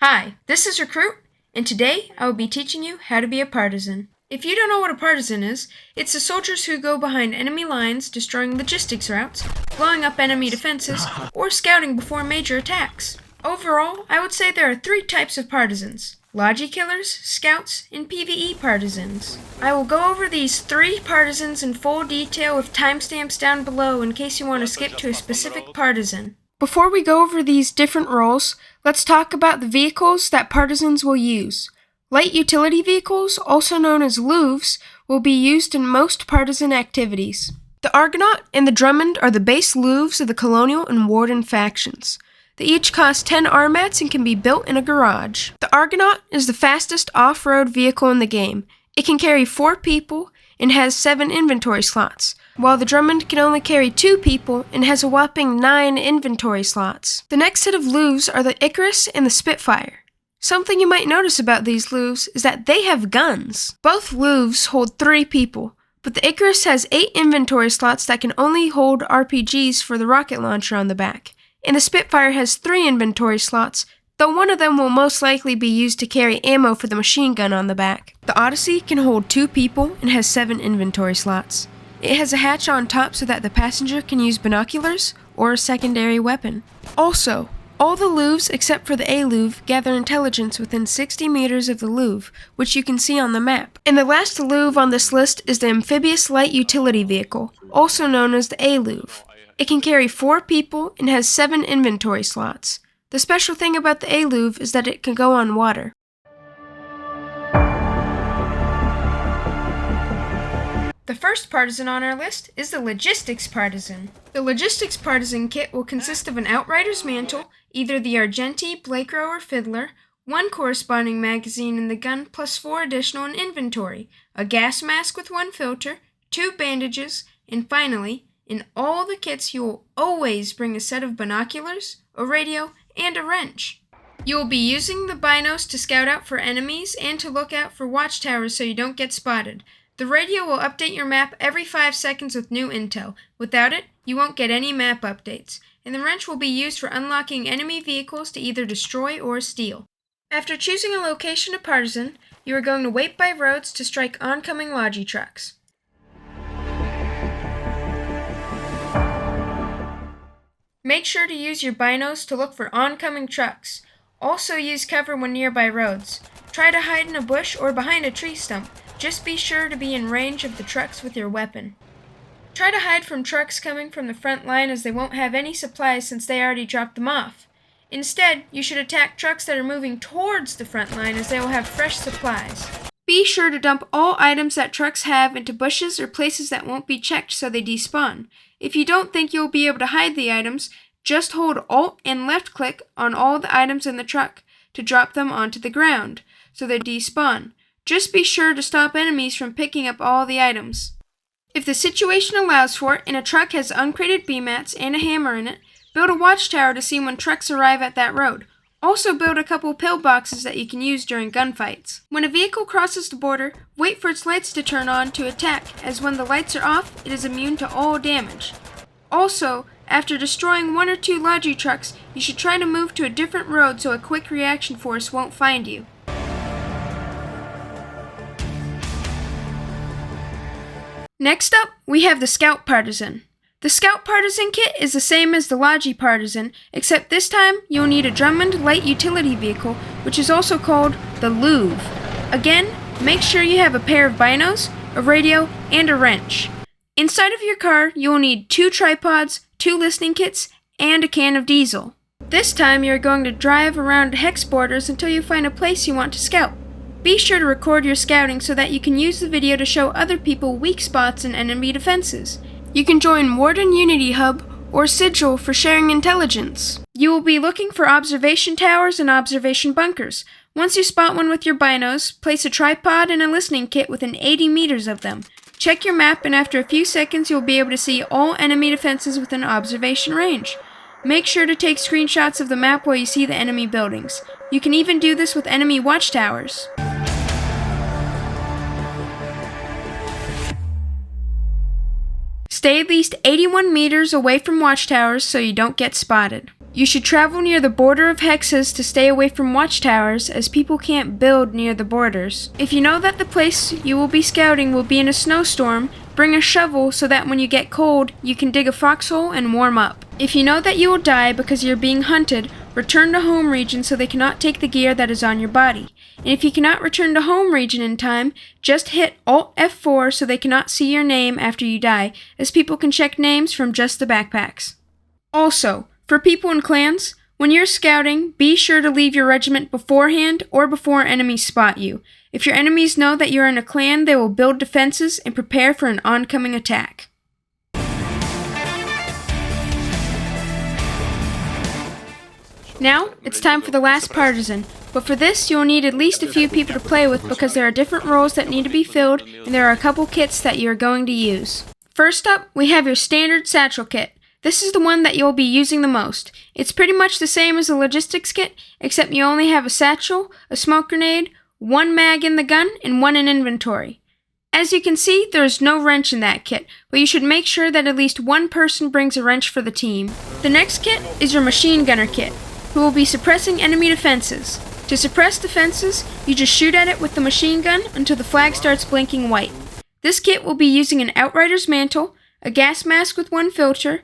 Hi, this is Recruit, and today I will be teaching you how to be a partisan. If you don't know what a partisan is, it's the soldiers who go behind enemy lines, destroying logistics routes, blowing up enemy defenses, or scouting before major attacks. Overall, I would say there are 3 types of partisans: Logi killers, scouts, and PvE partisans. I will go over these 3 partisans in full detail with timestamps down below in case you want to skip to a specific partisan. Before we go over these different roles, let's talk about the vehicles that partisans will use. Light utility vehicles, also known as LUVs, will be used in most partisan activities. The Argonaut and the Drummond are the base LUVs of the Colonial and Warden factions. They each cost 10 armats and can be built in a garage. The Argonaut is the fastest off-road vehicle in the game. It can carry 4 people and has 7 inventory slots, while the Drummond can only carry 2 people and has a whopping 9 inventory slots. The next set of LUVs are the Icarus and the Spitfire. Something you might notice about these LUVs is that they have guns. Both LUVs hold 3 people, but the Icarus has 8 inventory slots that can only hold RPGs for the rocket launcher on the back, and the Spitfire has 3 inventory slots, though one of them will most likely be used to carry ammo for the machine gun on the back. The Odyssey can hold 2 people and has 7 inventory slots. It has a hatch on top so that the passenger can use binoculars or a secondary weapon. Also, all the LUVs except for the A-LUV gather intelligence within 60 meters of the LUV, which you can see on the map. And the last LUV on this list is the Amphibious Light Utility Vehicle, also known as the A-LUV. It can carry 4 people and has 7 inventory slots. The special thing about the A-LUV is that it can go on water. The first partisan on our list is the Logistics Partisan. The Logistics Partisan kit will consist of an Outrider's mantle, either the Argenti, Blakero, or Fiddler, 1 corresponding magazine in the gun plus 4 additional in inventory, a gas mask with 1 filter, 2 bandages, and finally, in all the kits you will always bring a set of binoculars, a radio, and a wrench. You will be using the binos to scout out for enemies and to look out for watchtowers so you don't get spotted. The radio will update your map every 5 seconds with new intel. Without it, you won't get any map updates. And the wrench will be used for unlocking enemy vehicles to either destroy or steal. After choosing a location to partisan, you are going to wait by roads to strike oncoming Logi trucks. Make sure to use your binos to look for oncoming trucks. Also use cover when nearby roads. Try to hide in a bush or behind a tree stump. Just be sure to be in range of the trucks with your weapon. Try to hide from trucks coming from the front line as they won't have any supplies since they already dropped them off. Instead, you should attack trucks that are moving towards the front line as they will have fresh supplies. Be sure to dump all items that trucks have into bushes or places that won't be checked so they despawn. If you don't think you'll be able to hide the items, just hold Alt and left click on all the items in the truck to drop them onto the ground so they despawn. Just be sure to stop enemies from picking up all the items. If the situation allows for it and a truck has uncrated B-mats and a hammer in it, build a watchtower to see when trucks arrive at that road. Also build a couple pillboxes that you can use during gunfights. When a vehicle crosses the border, wait for its lights to turn on to attack, as when the lights are off, it is immune to all damage. Also, after destroying 1 or 2 Logi trucks, you should try to move to a different road so a quick reaction force won't find you. Next up, we have the Scout Partisan. The Scout Partisan kit is the same as the Logi Partisan, except this time you'll need a Drummond Light Utility Vehicle, which is also called the LUV. Again, make sure you have a pair of binos, a radio, and a wrench. Inside of your car, you will need 2 tripods, 2 listening kits, and a can of diesel. This time you're going to drive around hex borders until you find a place you want to scout. Be sure to record your scouting so that you can use the video to show other people weak spots in enemy defenses. You can join Warden Unity Hub or Sigil for sharing intelligence. You will be looking for observation towers and observation bunkers. Once you spot one with your binos, place a tripod and a listening kit within 80 meters of them. Check your map and after a few seconds you'll be able to see all enemy defenses within observation range. Make sure to take screenshots of the map while you see the enemy buildings. You can even do this with enemy watchtowers. Stay at least 81 meters away from watchtowers so you don't get spotted. You should travel near the border of hexes to stay away from watchtowers, as people can't build near the borders. If you know that the place you will be scouting will be in a snowstorm, bring a shovel so that when you get cold, you can dig a foxhole and warm up. If you know that you will die because you're being hunted, return to home region so they cannot take the gear that is on your body. And if you cannot return to home region in time, just hit Alt F4 so they cannot see your name after you die, as people can check names from just the backpacks. Also, for people in clans, when you're scouting, be sure to leave your regiment beforehand or before enemies spot you. If your enemies know that you're in a clan, they will build defenses and prepare for an oncoming attack. Now, it's time for the last partisan, but for this you will need at least a few people to play with because there are different roles that need to be filled and there are a couple kits that you are going to use. First up, we have your standard satchel kit. This is the one that you'll be using the most. It's pretty much the same as the logistics kit, except you only have a satchel, a smoke grenade, one mag in the gun, and one in inventory. As you can see, there is no wrench in that kit, but you should make sure that at least one person brings a wrench for the team. The next kit is your machine gunner kit, who will be suppressing enemy defenses. To suppress defenses, you just shoot at it with the machine gun until the flag starts blinking white. This kit will be using an outrider's mantle, a gas mask with one filter,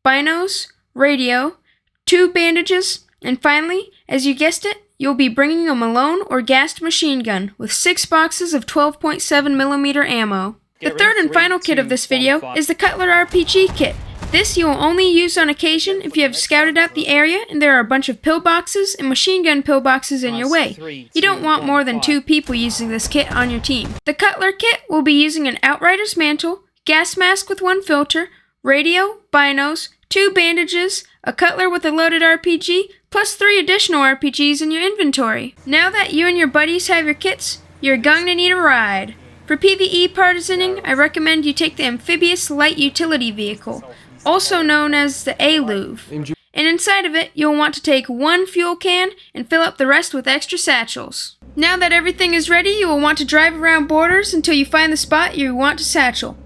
binos, radio, 2 bandages, and finally, as you guessed it, you'll be bringing a Malone or gassed machine gun with 6 boxes of 12.7mm ammo. The third and final kit of this video is the Cutler RPG kit. This you will only use on occasion if you have scouted out the area and there are a bunch of pillboxes and machine gun pillboxes in your way. You don't want more than 2 people using this kit on your team. The Cutler kit will be using an outrider's mantle, gas mask with 1 filter, radio, binos, 2 bandages, a cutler with a loaded RPG, plus 3 additional RPGs in your inventory. Now that you and your buddies have your kits, you're going to need a ride. For PvE Partisaning, I recommend you take the Amphibious Light Utility Vehicle, also known as the ALUV. And inside of it, you'll want to take 1 fuel can and fill up the rest with extra satchels. Now that everything is ready, you will want to drive around borders until you find the spot you want to satchel.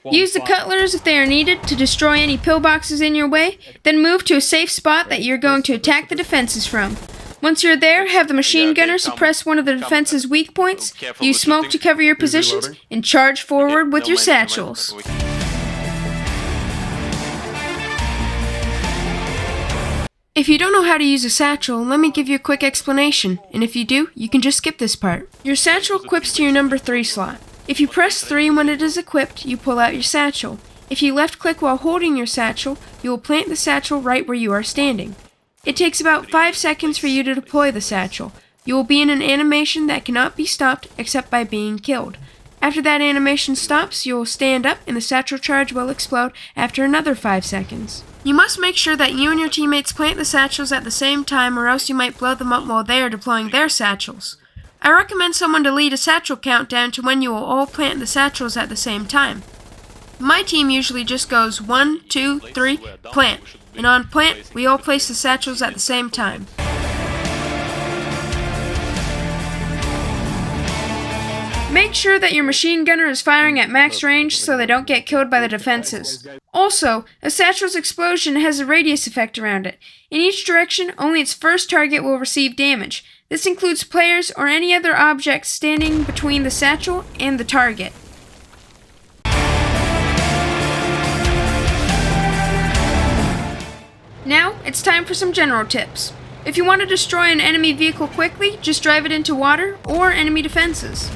Use the cutlers if they are needed to destroy any pillboxes in your way, then move to a safe spot that you're going to attack the defenses from. Once you're there, have the machine gunner suppress one of the defense's weak points, use smoke to cover your positions, and charge forward with your satchels. If you don't know how to use a satchel, let me give you a quick explanation, and if you do, you can just skip this part. Your satchel equips to your number 3 slot. If you press 3 when it is equipped, you pull out your satchel. If you left click while holding your satchel, you will plant the satchel right where you are standing. It takes about 5 seconds for you to deploy the satchel. You will be in an animation that cannot be stopped except by being killed. After that animation stops, you will stand up and the satchel charge will explode after another 5 seconds. You must make sure that you and your teammates plant the satchels at the same time or else you might blow them up while they are deploying their satchels. I recommend someone to lead a satchel countdown to when you will all plant the satchels at the same time. My team usually just goes 1, 2, 3, plant, and on plant, we all place the satchels at the same time. Make sure that your machine gunner is firing at max range so they don't get killed by the defenses. Also, a satchel's explosion has a radius effect around it. In each direction, only its first target will receive damage. This includes players or any other objects standing between the satchel and the target. Now, it's time for some general tips. If you want to destroy an enemy vehicle quickly, just drive it into water or enemy defenses.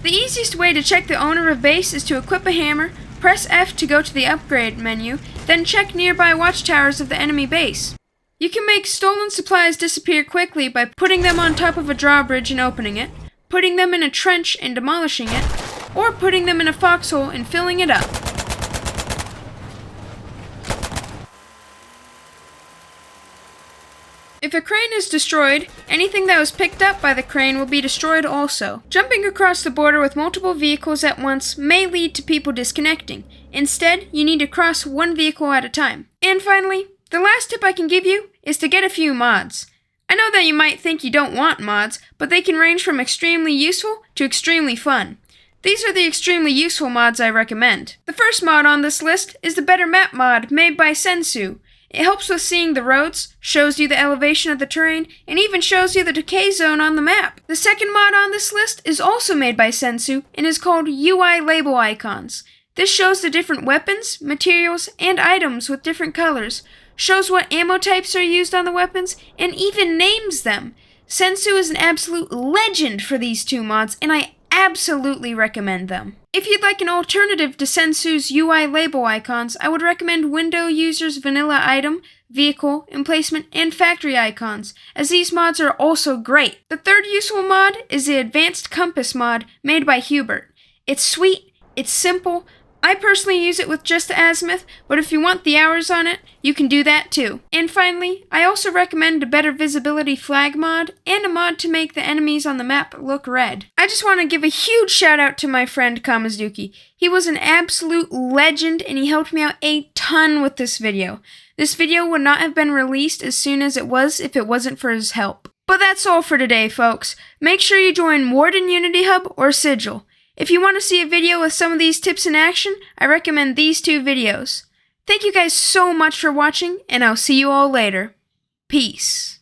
The easiest way to check the owner of base is to equip a hammer, press F to go to the upgrade menu, then check nearby watchtowers of the enemy base. You can make stolen supplies disappear quickly by putting them on top of a drawbridge and opening it, putting them in a trench and demolishing it, or putting them in a foxhole and filling it up. If a crane is destroyed, anything that was picked up by the crane will be destroyed also. Jumping across the border with multiple vehicles at once may lead to people disconnecting. Instead, you need to cross 1 vehicle at a time. And finally, the last tip I can give you is to get a few mods. I know that you might think you don't want mods, but they can range from extremely useful to extremely fun. These are the extremely useful mods I recommend. The first mod on this list is the Better Map mod made by Sensu. It helps with seeing the roads, shows you the elevation of the terrain, and even shows you the decay zone on the map. The second mod on this list is also made by Sensu and is called UI Label Icons. This shows the different weapons, materials, and items with different colors, shows what ammo types are used on the weapons, and even names them. Sensu is an absolute legend for these two mods, and I absolutely recommend them. If you'd like an alternative to Sensu's UI label icons, I would recommend Window User's Vanilla Item, Vehicle, Emplacement, and Factory icons, as these mods are also great. The third useful mod is the Advanced Compass mod made by Hubert. It's sweet, it's simple. I personally use it with just the azimuth, but if you want the hours on it, you can do that too. And finally, I also recommend a better visibility flag mod and a mod to make the enemies on the map look red. I just want to give a huge shout out to my friend Kamazuki. He was an absolute legend and he helped me out a ton with this video. This video would not have been released as soon as it was if it wasn't for his help. But that's all for today, folks. Make sure you join Warden Unity Hub or Sigil. If you want to see a video with some of these tips in action, I recommend these two videos. Thank you guys so much for watching, and I'll see you all later. Peace.